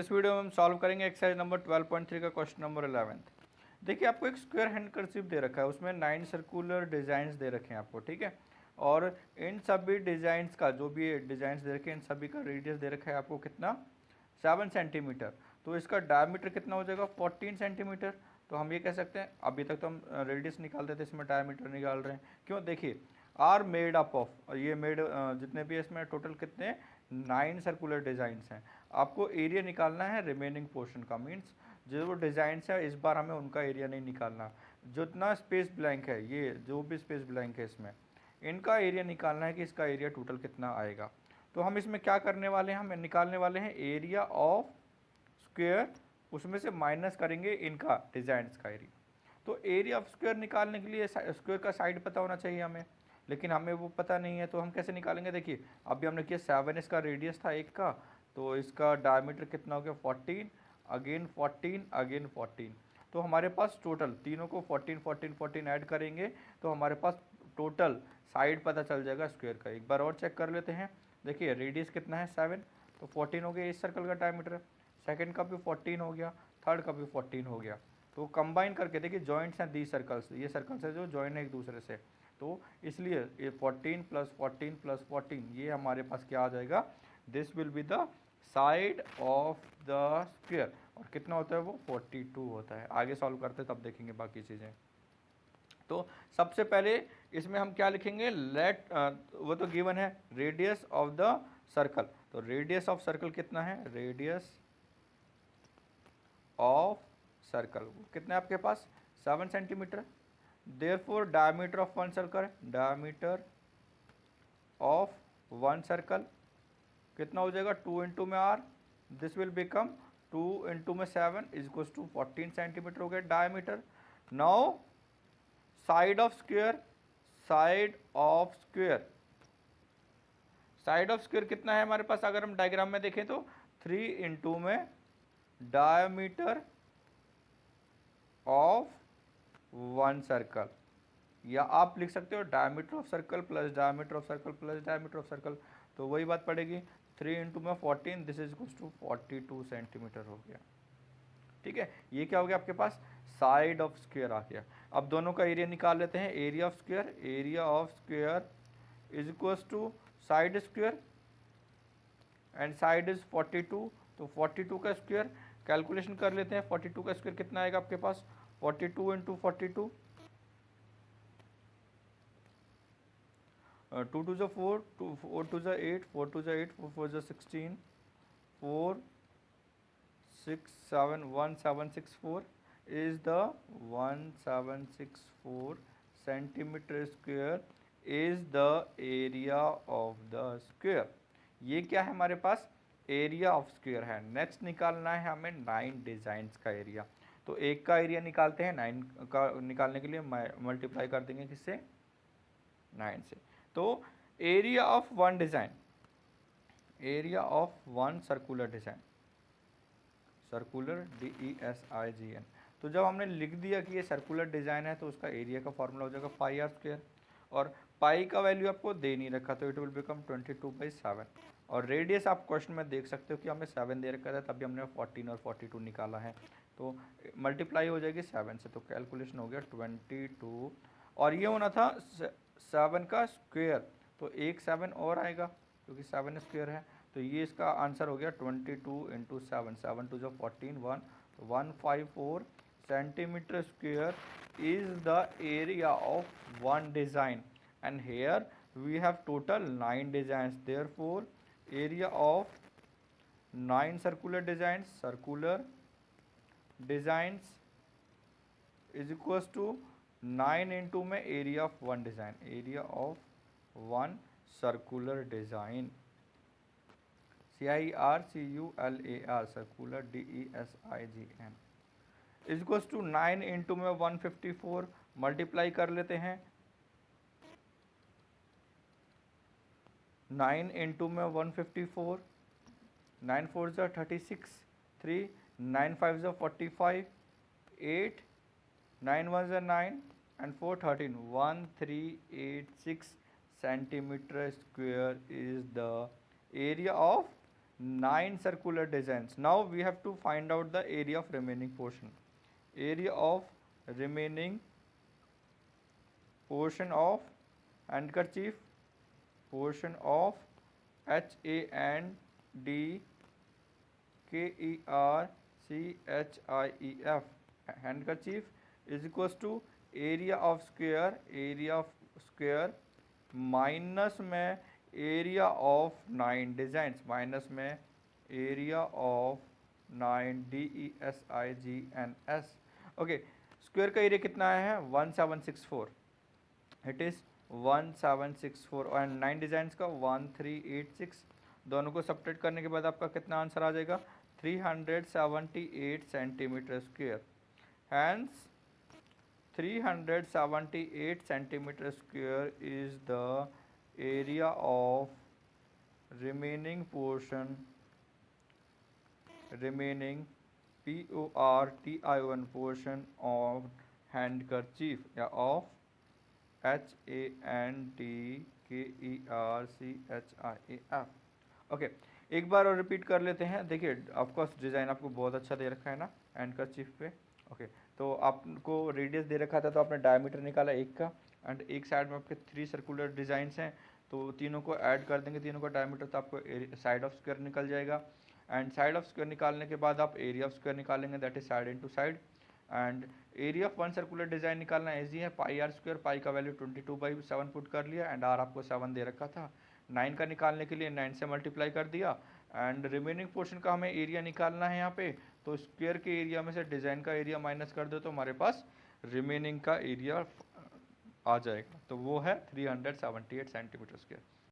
इस वीडियो में हम सॉल्व करेंगे एक्सरसाइज नंबर 12.3 का क्वेश्चन नंबर 11। देखिए आपको एक स्क्वायर हैंडकरचीफ दे रखा है, उसमें 9 सर्कुलर डिजाइन्स दे रखे हैं आपको, ठीक है। और इन सभी डिजाइन्स का जो भी डिजाइन्स दे रखे हैं इन सभी का रेडियस दे रखा है आपको कितना, 7 सेंटीमीटर। तो इसका डायमीटर कितना हो जाएगा, 14 सेंटीमीटर। तो हम ये कह सकते हैं, अभी तक तो हम रेडियस निकालते थे, इसमें डायमीटर निकाल रहे हैं। क्यों, देखिए आर मेड अप ऑफ, ये मेड जितने भी इसमें टोटल कितने 9 सर्कुलर डिजाइन्स हैं। आपको एरिया निकालना है रिमेनिंग पोर्शन का, मीन्स जो डिजाइन्स है इस बार हमें उनका एरिया नहीं निकालना। जितना स्पेस ब्लैंक है, ये जो भी स्पेस ब्लैंक है इसमें इनका एरिया निकालना है कि इसका एरिया टोटल कितना आएगा। तो हम इसमें क्या करने वाले हैं, हम निकालने वाले हैं एरिया ऑफ स्क्वायर, उसमें से माइनस करेंगे इनका डिजाइन्स का एरिया। तो एरिया ऑफ स्क्वायर निकालने के लिए स्क्वायर का साइड पता होना चाहिए हमें, लेकिन हमें वो पता नहीं है। तो हम कैसे निकालेंगे, देखिए अभी हमने किया 7 इसका रेडियस था एक का, तो इसका डायमीटर कितना हो गया 14, अगेन 14, अगेन 14। तो हमारे पास टोटल तीनों को 14 14 14 ऐड करेंगे तो हमारे पास टोटल साइड पता चल जाएगा स्क्वायर का। एक बार और चेक कर लेते हैं। देखिए रेडियस कितना है 7, तो 14 हो गया इस सर्कल का डायमीटर, सेकंड का भी 14 हो गया, थर्ड का भी 14 हो गया। तो कंबाइन करके देखिए जॉइंट्स हैं दी सर्कल्स, ये सर्कल्स है जो जॉइन है एक दूसरे से, तो इसलिए ये 14 प्लस 14 प्लस 14 ये हमारे पास क्या आ जाएगा, this will be the side of the square. और कितना होता है वो 42 होता है। आगे सॉल्व करते हैं तब देखेंगे बाकी चीज़ें। तो सबसे पहले इसमें हम क्या लिखेंगे, लेट वो तो गिवन है रेडियस ऑफ द सर्कल। तो रेडियस ऑफ सर्कल कितना है, रेडियस ऑफ सर्कल कितना है आपके पास 7 centimetre. Therefore diameter of one circle, diameter of one circle कितना हो जाएगा, 2 इंटू में R, this will become 2 into में 7 इज इक्वल टू 14 सेंटीमीटर हो गया diameter. Now side of square, side of square, side of square कितना है हमारे पास, अगर हम डायग्राम में देखें तो 3 इंटू में डायमीटर ऑफ वन सर्कल, या आप लिख सकते हो diameter of circle plus diameter of circle plus diameter of circle, तो वही बात पड़ेगी 3 इंटू में 14, this is equal to 42 centimetre हो गया। ठीक है, ये क्या हो गया आपके पास, साइड ऑफ स्क्वायर आ गया। अब दोनों का एरिया निकाल लेते हैं, area of square, area of square is equal to side square, and side is 42, तो 42 का स्क्वायर कैलकुलेशन कर लेते हैं। 42 का स्क्वायर कितना आएगा आपके पास, 42 इंटू 42, 2 टू ज़ा 4, 4 टू ज़ा 8, 4 टू ज़ा 8, 4 4 ज़ा 16, 4 6 7 1764 is the 1764 centimetre square is the area of the square. ये क्या है हमारे पास, एरिया ऑफ स्क्वायर है। नेक्स्ट निकालना है हमें 9 डिजाइन्स का एरिया। तो एक का एरिया निकालते हैं, 9 का निकालने के लिए मल्टीप्लाई कर देंगे किससे, 9 से। तो area of one design, area of one circular design, circular DESIGN। तो जब हमने लिख दिया कि ये सर्कुलर डिज़ाइन है तो उसका एरिया का फॉर्मूला हो जाएगा पाई आर स्क्वायर, और पाई का वैल्यू आपको दे नहीं रखा तो इट विल बिकम 22/7। और रेडियस आप क्वेश्चन में देख सकते हो कि हमें 7 दे रखा था, तभी हमने 14 और 42 निकाला है, तो मल्टीप्लाई हो जाएगी 7 से, तो कैलकुलेशन हो गया 22। और ये होना था 7 का स्क्वायर, तो एक 7 और आएगा क्योंकि 7 स्क्वायर है, तो ये इसका आंसर हो गया 22 इंटू 7, 7 टू जो 14, 154 centimetre square is the area of one design, and here we have total 9 designs, therefore area of 9 circular designs, is equals to 9 into में area of one design, area of one circular design, CIRCULAR, circular DESIGN is equals to 9 into में 154 multiply कर लेते हैं, 9 into में 154, 9 4 ज़ा 36, 3 9 5 ज़ा 45, 8 9 1 ज़ा 9 and 4 13, 1386 centimetre square is the area of 9 circular designs. Now we have to find out the area of remaining portion. Area of remaining portion of handkerchief, portion of handkerchief handkerchief is equals to area of square minus में area of 9 designs minus में area of 9 DESIGNS. Okay, square का area कितना है 1764. It is 1764 and 9 designs का 1386. दोनों को subtract करने के बाद आपका कितना आंसर आ जाएगा 378 centimetre square. Hence 378 centimeter square is the area of remaining portion, remaining PORTION portion of handkerchief या of HANDKERCHIEF. ओके, एक बार और रिपीट कर लेते हैं. देखिए ऑफकोर्स डिज़ाइन आपको बहुत अच्छा दे रखा है ना हैंडकरचीफ पे. ओके, तो आपको रेडियस दे रखा था तो आपने डायमीटर निकाला एक का एंड एक साइड में आपके 3 सर्कुलर डिज़ाइंस हैं तो तीनों को ऐड कर देंगे, तीनों का डायमीटर, तो आपको साइड ऑफ स्क्वायर निकल जाएगा. एंड साइड ऑफ स्क्वायर निकालने के बाद आप एरिया ऑफ स्क्वायर निकालेंगे, that is side into side. And area of one circular design निकालना ईजी है, पाई आर स्क्वायर. पाई का वैल्यू 22/7 पुट कर लिया एंड आर आपको 7 दे रखा था. 9 का निकालने के लिए 9 से मल्टीप्लाई कर दिया एंड रिमेनिंग पोर्शन का हमें एरिया निकालना है यहाँ पे. तो स्क्वायर के एरिया में से डिज़ाइन का एरिया माइनस कर दो तो हमारे पास रिमेनिंग का एरिया आ जाएगा, तो वो है 378 सेंटीमीटर स्क्वायर.